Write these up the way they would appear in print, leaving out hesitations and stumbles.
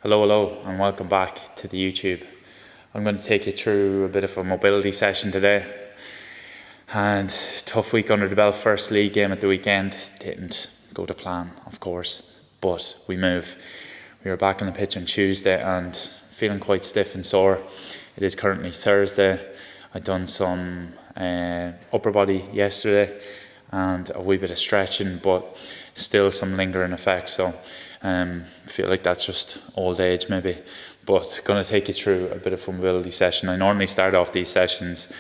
Hello, and welcome back to the YouTube. I'm going to take you through a bit of a mobility session today. And tough week under the belt, first league game at the weekend. Didn't go to plan, of course, but we move. We were back on the pitch on Tuesday and feeling quite stiff and sore. It is currently Thursday. I'd done some upper body yesterday and a wee bit of stretching, but still some lingering effects. So I feel like that's just old age maybe, but going to take you through a bit of a mobility session. I normally start off these sessions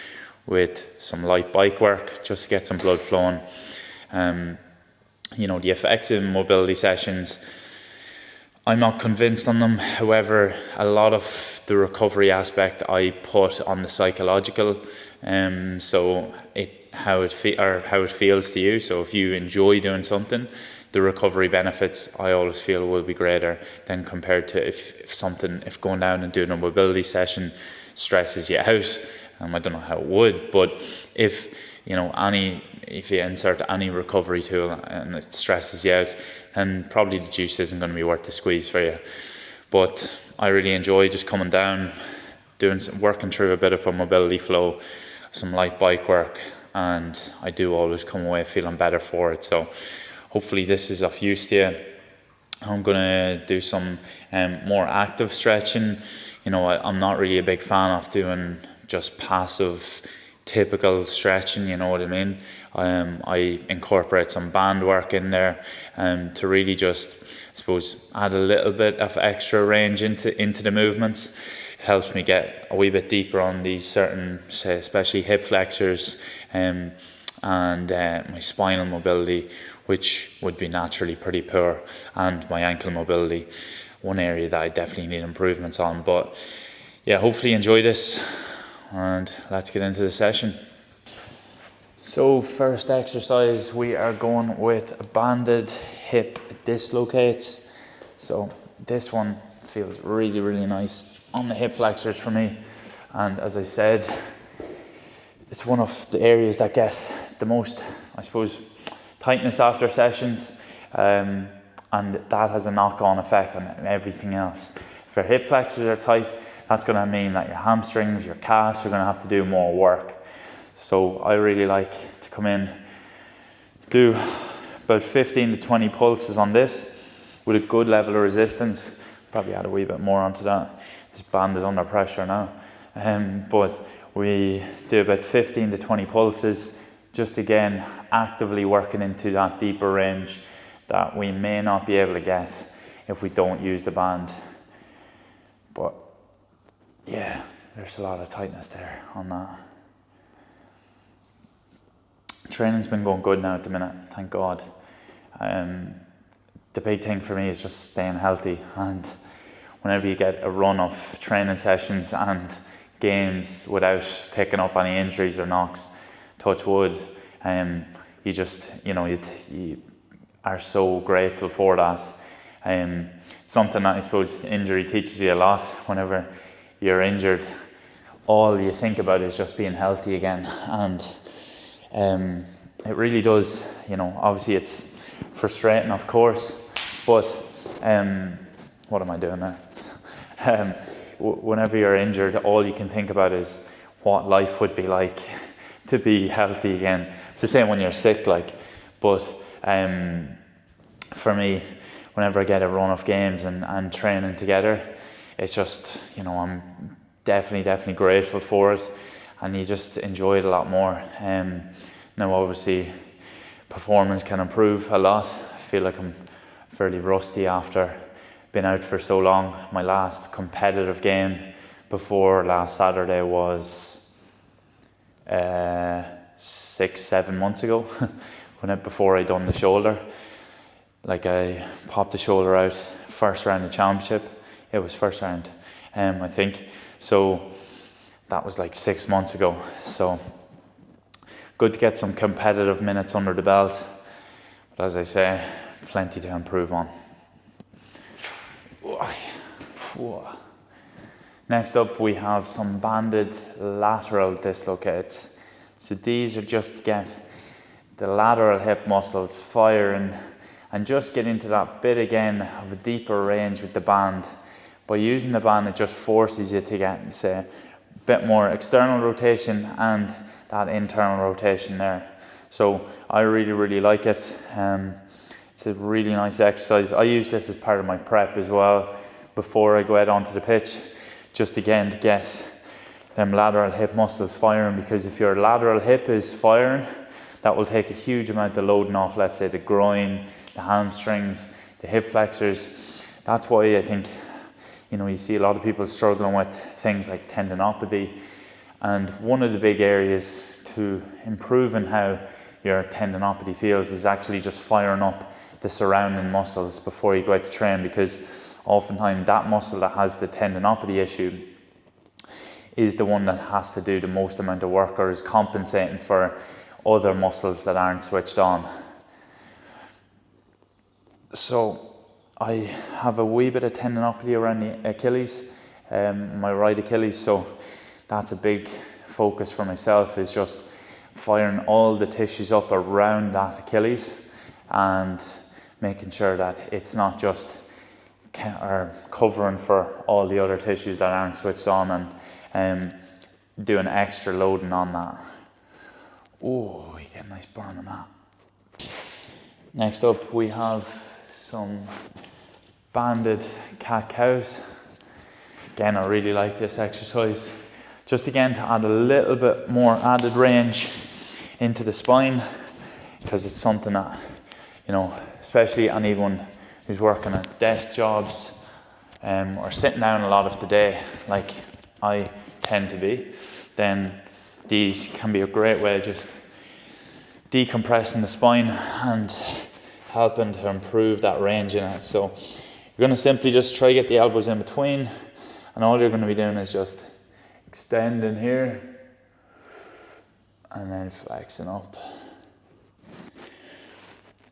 with some light bike work just to get some blood flowing. The effects in mobility sessions, I'm not convinced on them. However, a lot of the recovery aspect I put on the psychological, how it feels to you. So if you enjoy doing something, the recovery benefits I always feel will be greater than compared to if going down and doing a mobility session stresses you out. I don't know how it would, but if you insert any recovery tool and it stresses you out, then probably the juice isn't going to be worth the squeeze for you. But I really enjoy just coming down, working through a bit of a mobility flow, some light bike work, and I do always come away feeling better for it. So hopefully this is of use to you. I'm going to do some more active stretching. I'm not really a big fan of doing just passive, typical stretching, you know what I mean? I incorporate some band work in there to really just, I suppose, add a little bit of extra range into the movements. It helps me get a wee bit deeper on these certain, say, especially hip flexors and my spinal mobility, which would be naturally pretty poor, and my ankle mobility, one area that I definitely need improvements on. But yeah, hopefully you enjoy this, and let's get into the session. So first exercise, we are going with banded hip dislocates. So this one feels really, really nice on the hip flexors for me. And as I said, it's one of the areas that get the most, I suppose, tightness after sessions. And that has a knock-on effect on everything else. If your hip flexors are tight, that's going to mean that your hamstrings, your calves are going to have to do more work. So I really like to come in, do about 15 to 20 pulses on this with a good level of resistance. Probably add a wee bit more onto that. This band is under pressure now. But we do about 15 to 20 pulses, just again actively working into that deeper range that we may not be able to get if we don't use the band. But yeah, there's a lot of tightness there on that. Training's been going good now at the minute, thank God. The big thing for me is just staying healthy, and whenever you get a run of training sessions and games without picking up any injuries or knocks, touch wood, you are so grateful for that. Something that I suppose injury teaches you a lot. Whenever you're injured, all you think about is just being healthy again, and it really does. Obviously it's frustrating, of course, but what am I doing there? Whenever you're injured, all you can think about is what life would be like to be healthy again. It's the same when you're sick, but for me, whenever I get a run of games and training together, it's just, I'm definitely grateful for it, and you just enjoy it a lot more. Now obviously performance can improve a lot. I feel like I'm fairly rusty after being out for so long. My last competitive game before last Saturday was 6-7 months ago before I done the shoulder. I popped the shoulder out first round of championship. It was first round, I think. So that was 6 months ago. So good to get some competitive minutes under the belt. But as I say, plenty to improve on. Next up, we have some banded lateral dislocates. So these are just to get the lateral hip muscles firing and just get into that bit again of a deeper range with the band by using the band, it just forces you to get, say, a bit more external rotation and that internal rotation there. So I really like it. It's a really nice exercise. I use this as part of my prep as well before I go out onto the pitch, just again to get them lateral hip muscles firing, because if your lateral hip is firing, that will take a huge amount of loading off, let's say the groin, the hamstrings, the hip flexors. That's why I think, you see a lot of people struggling with things like tendinopathy. And one of the big areas to improving how your tendinopathy feels is actually just firing up the surrounding muscles before you go out to train, because oftentimes that muscle that has the tendinopathy issue is the one that has to do the most amount of work, or is compensating for other muscles that aren't switched on. So I have a wee bit of tendinopathy around the Achilles, my right Achilles, so that's a big focus for myself, is just firing all the tissues up around that Achilles and making sure that it's not just covering for all the other tissues that aren't switched on, and doing extra loading on that. Oh, you get a nice burn on that. Next up, we have some banded cat-cows. Again, I really like this exercise. Just again to add a little bit more added range into the spine, because it's something that, especially anyone who's working at desk jobs or sitting down a lot of the day, like I tend to be, then these can be a great way of just decompressing the spine and helping to improve that range in it. So you're going to simply just try to get the elbows in between, and all you're going to be doing is just extending here and then flexing up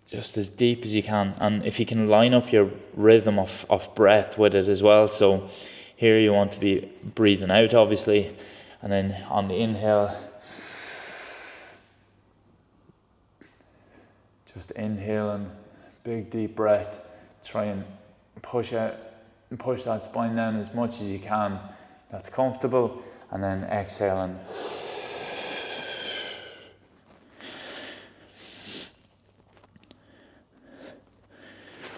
just as deep as you can. And if you can line up your rhythm of breath with it as well, so here you want to be breathing out obviously, and then on the inhale just inhaling, big deep breath, try and push out and push that spine down as much as you can that's comfortable, and then exhaling.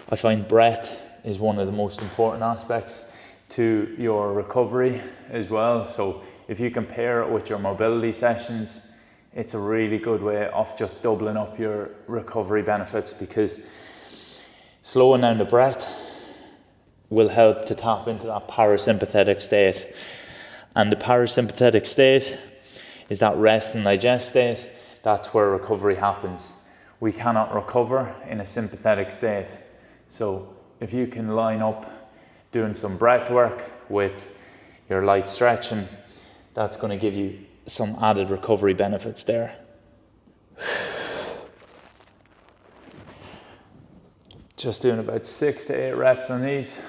I find breath is one of the most important aspects to your recovery as well. So if you compare it with your mobility sessions, it's a really good way of just doubling up your recovery benefits, because slowing down the breath will help to tap into that parasympathetic state. And the parasympathetic state is that rest and digest state. That's where recovery happens. We cannot recover in a sympathetic state. So if you can line up doing some breath work with your light stretching, that's going to give you some added recovery benefits there. Just doing about 6 to 8 reps on these,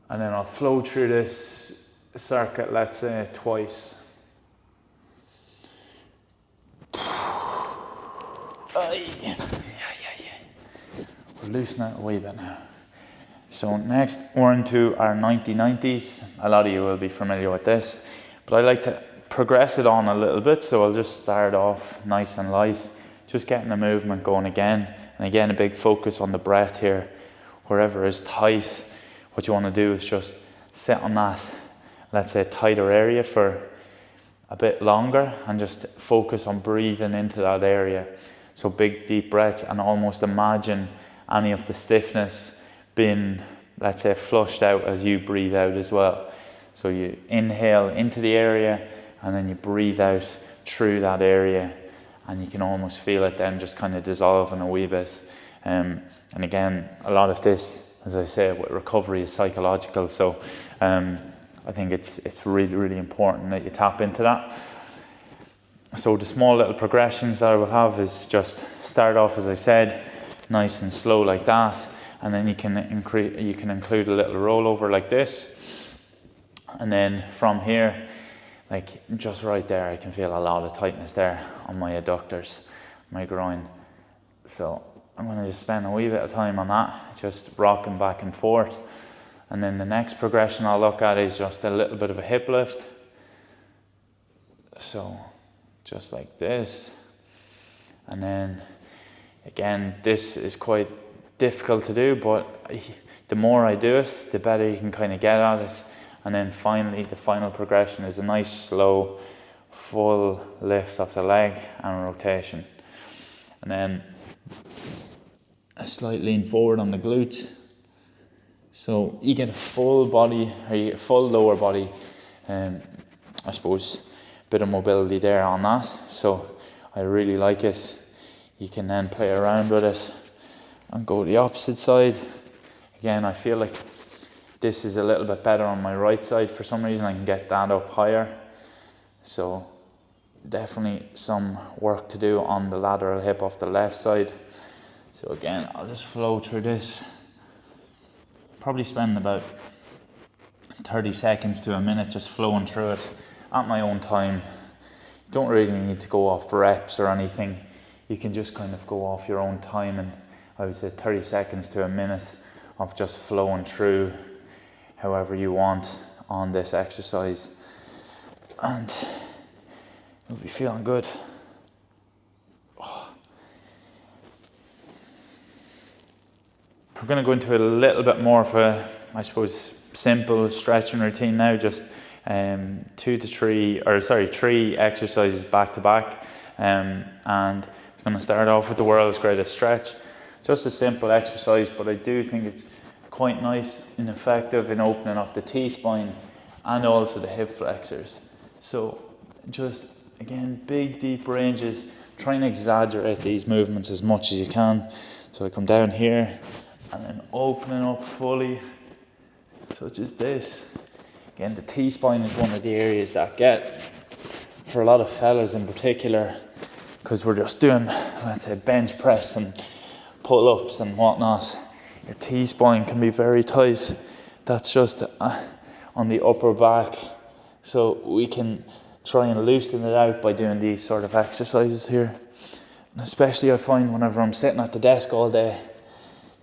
and then I'll flow through this circuit, let's say twice. We'll loosen it a wee bit now. So next we're into our 90-90s. A lot of you will be familiar with this, but I like to progress it on a little bit, so I'll just start off nice and light, just getting the movement going again. And again, a big focus on the breath here. Wherever is tight, what you want to do is just sit on that, let's say, tighter area for a bit longer, and just focus on breathing into that area. So big deep breaths, and almost imagine any of the stiffness being, let's say, flushed out as you breathe out as well. So you inhale into the area, and then you breathe out through that area, and you can almost feel it then just kind of dissolving a wee bit. And again, a lot of this, as I say, with recovery is psychological. So I think it's really important that you tap into that. So the small little progressions that I will have is just start off, as I said, nice and slow like that, and then you can include a little rollover like this, and then from here, like just right there, I can feel a lot of tightness there on my adductors, my groin. So I'm going to just spend a wee bit of time on that, just rocking back and forth, And then the next progression I'll look at is just a little bit of a hip lift. So just like this. And then again, this is quite difficult to do, but the more I do it, the better you can kind of get at it. And then finally, the final progression is a nice slow full lift of the leg and rotation. And then a slight lean forward on the glutes. So you get a full body, or you get a full lower body, I suppose, bit of mobility there on that. So I really like it. You can then play around with it and go the opposite side. Again, I feel like this is a little bit better on my right side. For some reason I can get that up higher. So definitely some work to do on the lateral hip off the left side. So again, I'll just flow through this. Probably spend about 30 seconds to a minute just flowing through it at my own time. Don't really need to go off reps or anything. You can just kind of go off your own time, and I would say 30 seconds to a minute of just flowing through however you want on this exercise, and you'll be feeling good. We're going to go into a little bit more of a, I suppose, simple stretching routine now, just 3 exercises back to back, and it's going to start off with the world's greatest stretch. Just a simple exercise, but I do think it's quite nice and effective in opening up the T-spine and also the hip flexors. So just, again, big deep ranges. Try and exaggerate these movements as much as you can. So I come down here and then opening up fully, such as this. Again, the T-spine is one of the areas that get, for a lot of fellas in particular, because we're just doing, let's say, bench press and pull-ups and whatnot, your T-spine can be very tight. That's just on the upper back. So we can try and loosen it out by doing these sort of exercises here. And especially I find whenever I'm sitting at the desk all day,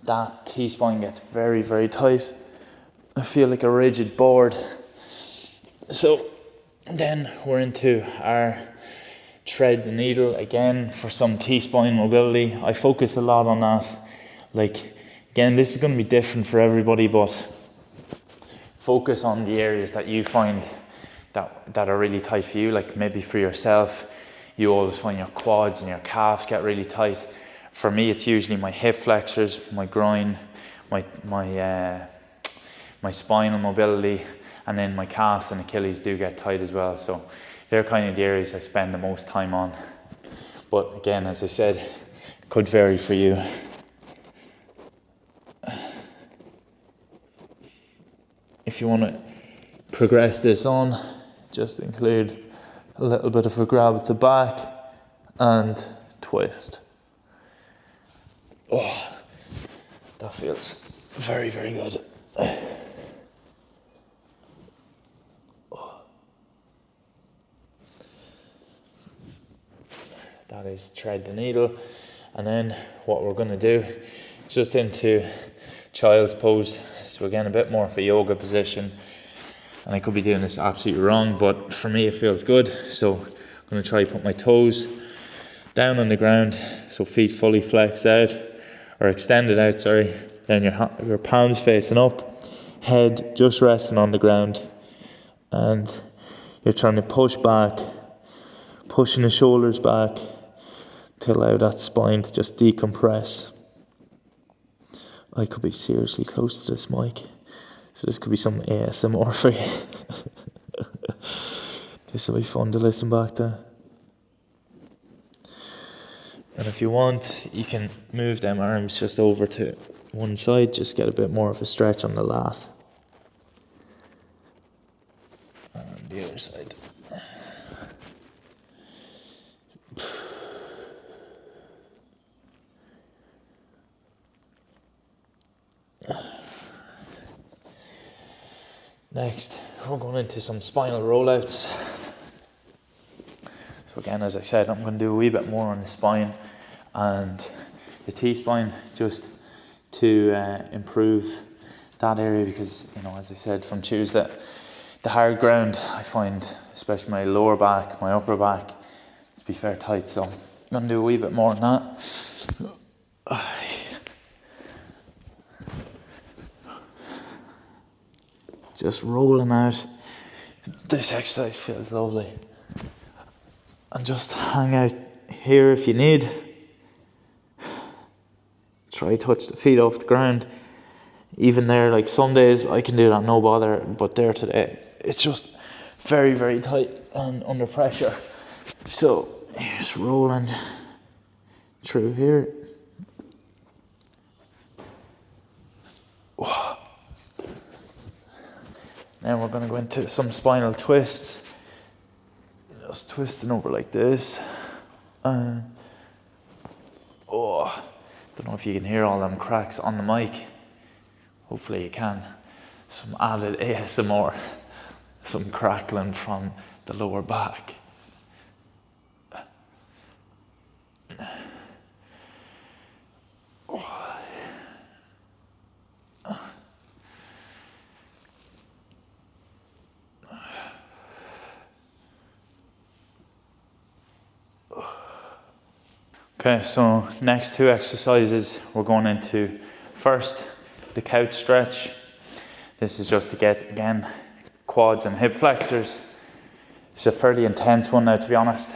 that T-spine gets very, very tight. I feel like a rigid board. So then we're into our tread the needle again for some T-spine mobility. I focus a lot on that. Like, again, this is going to be different for everybody, but focus on the areas that you find that are really tight for you. Like maybe for yourself, you always find your quads and your calves get really tight. For me, it's usually my hip flexors, my groin, my spinal mobility, and then my calves and Achilles do get tight as well. So they're kind of the areas I spend the most time on. But again, as I said, it could vary for you. If you want to progress this on, just include a little bit of a grab at the back and twist. Oh, that feels very, very good. That is tread the needle. And then what we're going to do is just into child's pose. So again, a bit more of a yoga position. And I could be doing this absolutely wrong, but for me it feels good. So I'm going to try to put my toes down on the ground, so feet fully flexed out, or extended out, sorry. Then your palms facing up, head just resting on the ground. And you're trying to push back, pushing the shoulders back to allow that spine to just decompress. I could be seriously close to this mic, so this could be some ASMR for you. This will be fun to listen back to. And if you want, you can move them arms just over to one side, just get a bit more of a stretch on the lat. And the other side. Next, we're going into some spinal rollouts. So again, as I said, I'm going to do a wee bit more on the spine and the T-spine, just to improve that area, because, as I said, from Tuesday, the hard ground, I find, especially my lower back, my upper back, to be fair tight. So I'm going to do a wee bit more than that. Just rolling out. This exercise feels lovely. And just hang out here if you need. Try touch the feet off the ground. Even there, like some days I can do that no bother, but there today it's just very, very tight and under pressure. So just rolling through here. Now we're going to go into some spinal twists. Just twisting over like this. Don't know if you can hear all them cracks on the mic. Hopefully you can. Some added ASMR. Some crackling from the lower back. Okay, so next two exercises we're going into. First, the couch stretch. This is just to get, again, quads and hip flexors. It's a fairly intense one now, to be honest.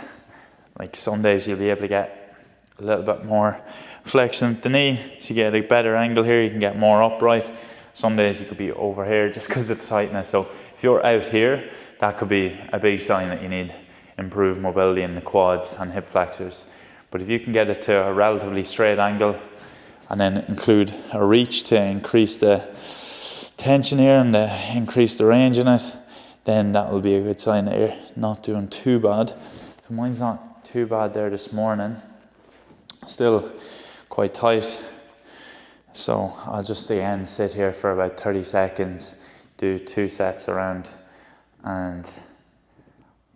Like some days you'll be able to get a little bit more flexion at the knee, so you get a better angle here, you can get more upright. Some days you could be over here just because of the tightness. So if you're out here, that could be a big sign that you need improved mobility in the quads and hip flexors. But if you can get it to a relatively straight angle and then include a reach to increase the tension here and increase the range in it, then that will be a good sign that you're not doing too bad. So mine's not too bad there this morning. Still quite tight. So I'll just again sit here for about 30 seconds, do 2 sets around, and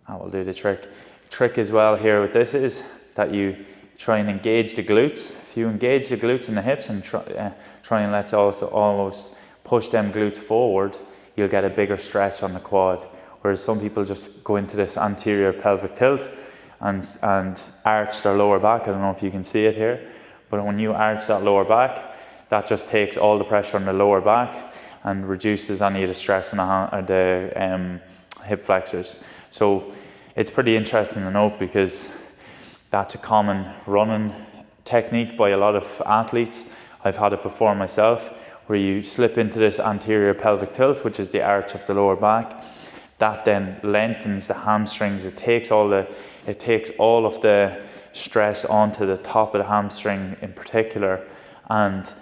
that will do the trick. Trick as well here with this is that you try and engage the glutes. If you engage the glutes and the hips and try and let's also almost push them glutes forward, you'll get a bigger stretch on the quad. Whereas some people just go into this anterior pelvic tilt and arch their lower back. I don't know if you can see it here, but when you arch that lower back, that just takes all the pressure on the lower back and reduces any of the stress on the hip flexors. So it's pretty interesting to note, because that's a common running technique by a lot of athletes. I've had it before myself, where you slip into this anterior pelvic tilt, which is the arch of the lower back. That then lengthens the hamstrings. It takes all of the stress onto the top of the hamstring in particular, and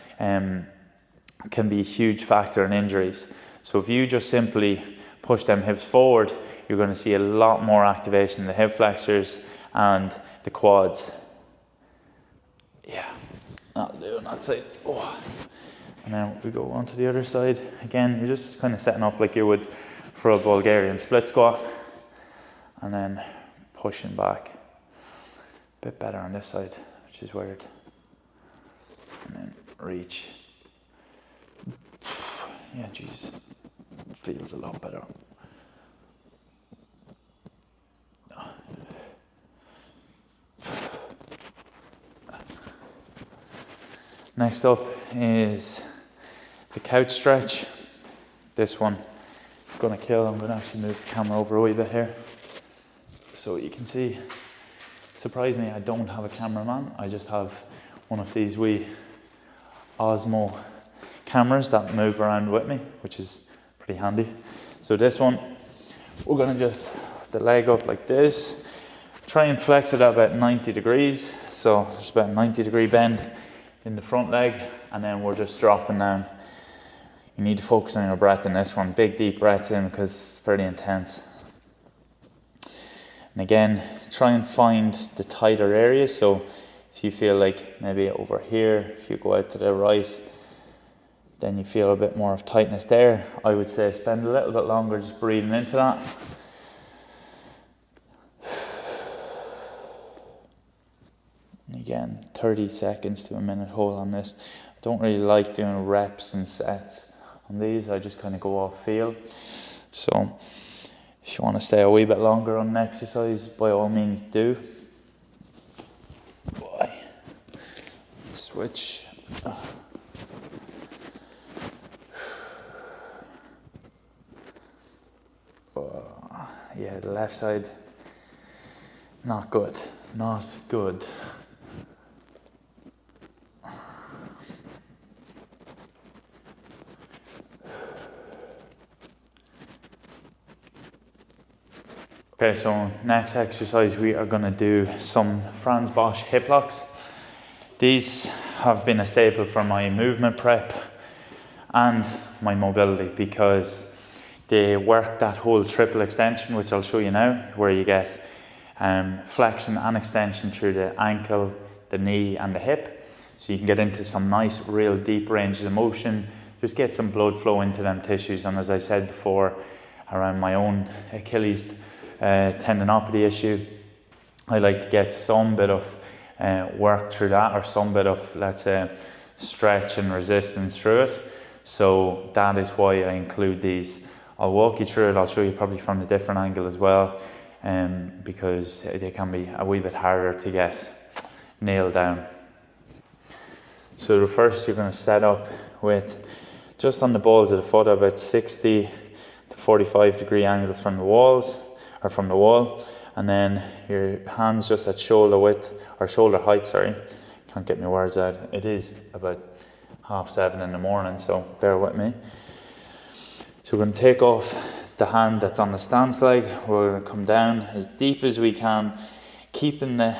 can be a huge factor in injuries. So if you just simply push them hips forward, you're going to see a lot more activation in the hip flexors and the quads. Yeah, that'll do on that side. And then we go on to the other side. Again, you're just kind of setting up like you would for a Bulgarian split squat, and then pushing back. A bit better on this side, which is weird. And then reach. Yeah, geez, feels a lot better. Next up is the couch stretch. This one is going to kill. I'm going to actually move the camera over a wee bit here so you can see. Surprisingly, I don't have a cameraman. I just have one of these wee Osmo cameras that move around with me, which is pretty handy. So this one, we're going to just put the leg up like this. Try and flex it at about 90 degrees. So there's about a 90-degree bend in the front leg, and then we're just dropping down. You need to focus on your breath in this one. Big deep breaths in, because it's fairly intense. And again, try and find the tighter areas. So if you feel like maybe over here, if you go out to the right, then you feel a bit more of tightness there. I would say spend a little bit longer just breathing into that. Again, 30 seconds to a minute hold on this. I don't really like doing reps and sets on these. I just kind of go off feel. So if you want to stay a wee bit longer on an exercise, by all means do. Boy. Switch. Yeah, the left side, not good, not good. Okay, so next exercise we are going to do some Franz Bosch hip locks. These have been a staple for my movement prep and my mobility because they work that whole triple extension, which I'll show you now, where you get flexion and extension through the ankle, the knee and the hip. So you can get into some nice, real deep ranges of motion, just get some blood flow into them tissues. And as I said before, around my own Achilles tendinopathy issue, I like to get some bit of work through that, or some bit of, let's say, stretch and resistance through it. So that is why I include these. I'll walk you through it. I'll show you probably from a different angle as well, because they can be a wee bit harder to get nailed down. So the first, you're going to set up with just on the balls of the foot about 60 to 45 degree angles from the walls, or from the wall, and then your hands just at shoulder width, or shoulder height, sorry. Can't get my words out. It is about 7:30 in the morning, so bear with me. So we're going to take off the hand that's on the stance leg. We're going to come down as deep as we can, keeping the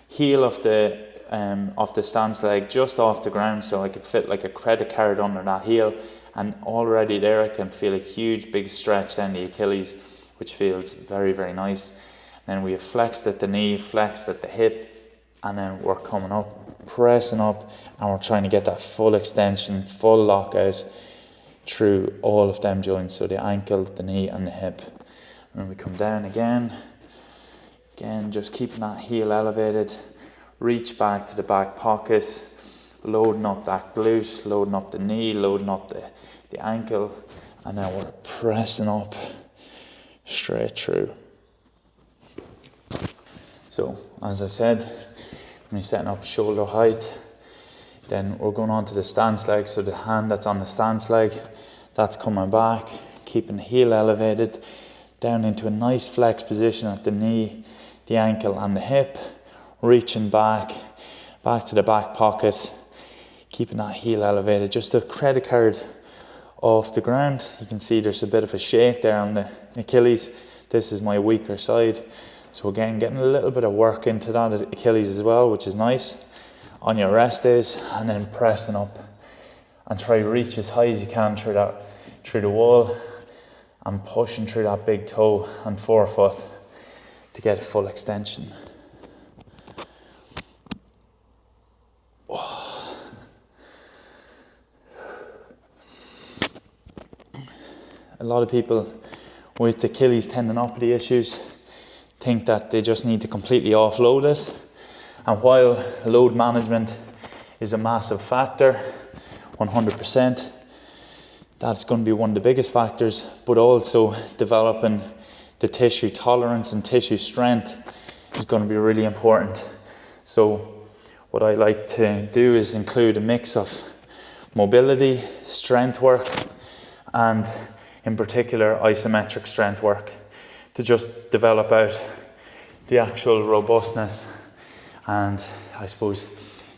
heel of the stance leg just off the ground, so I could fit like a credit card under that heel. And already there I can feel a huge big stretch down the Achilles, which feels very, very nice. And then we have flexed at the knee, flexed at the hip, and then we're coming up, pressing up, and we're trying to get that full extension, full lockout through all of them joints, so the ankle, the knee and the hip. And then we come down again, just keeping that heel elevated, reach back to the back pocket, loading up that glute, loading up the knee, loading up the ankle, and now we're pressing up straight through. So as I said, when you're setting up shoulder height, then we're going on to the stance leg. So the hand that's on the stance leg, that's coming back, keeping the heel elevated, down into a nice flex position at the knee, the ankle and the hip, reaching back to the back pocket, keeping that heel elevated, just a credit card off the ground. You can see there's a bit of a shake there on the Achilles. This is my weaker side. So again, getting a little bit of work into that Achilles as well, which is nice. On your rest days, and then pressing up and try to reach as high as you can through the wall, and pushing through that big toe and forefoot to get a full extension. A lot of people with Achilles tendinopathy issues think that they just need to completely offload it. And while load management is a massive factor, 100%, that's going to be one of the biggest factors, but also developing the tissue tolerance and tissue strength is going to be really important. So what I like to do is include a mix of mobility, strength work, and in particular isometric strength work to just develop out the actual robustness and I suppose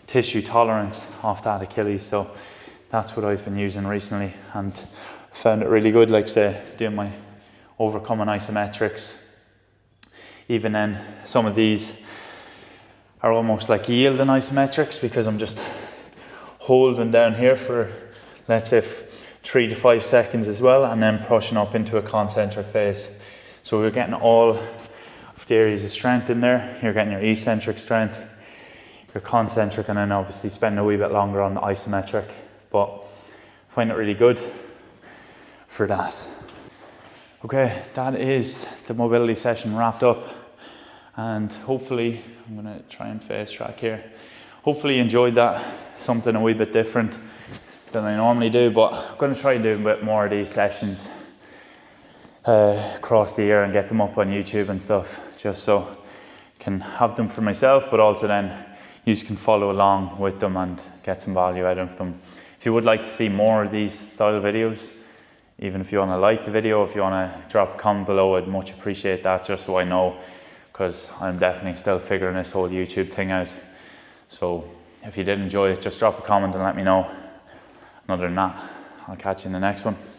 tissue tolerance of that Achilles. So that's what I've been using recently and found it really good, like say doing my overcoming isometrics. Even then, some of these are almost like yielding isometrics because I'm just holding down here for, let's say, 3 to 5 seconds as well, and then pushing up into a concentric phase. So we're getting all of the areas of strength in there. You're getting your eccentric strength, your concentric, and then obviously spending a wee bit longer on the isometric. But I find it really good for that. Okay, that is the mobility session wrapped up, and hopefully, I'm going to try and face track here. Hopefully you enjoyed that, something a wee bit different. than I normally do, but I'm going to try and do a bit more of these sessions across the year and get them up on YouTube and stuff, just so I can have them for myself, but also then you can follow along with them and get some value out of them. If you would like to see more of these style videos, even if you want to like the video, if you want to drop a comment below, I'd much appreciate that, just so I know, because I'm definitely still figuring this whole YouTube thing out. So if you did enjoy it, just drop a comment and let me know. And other than that, I'll catch you in the next one.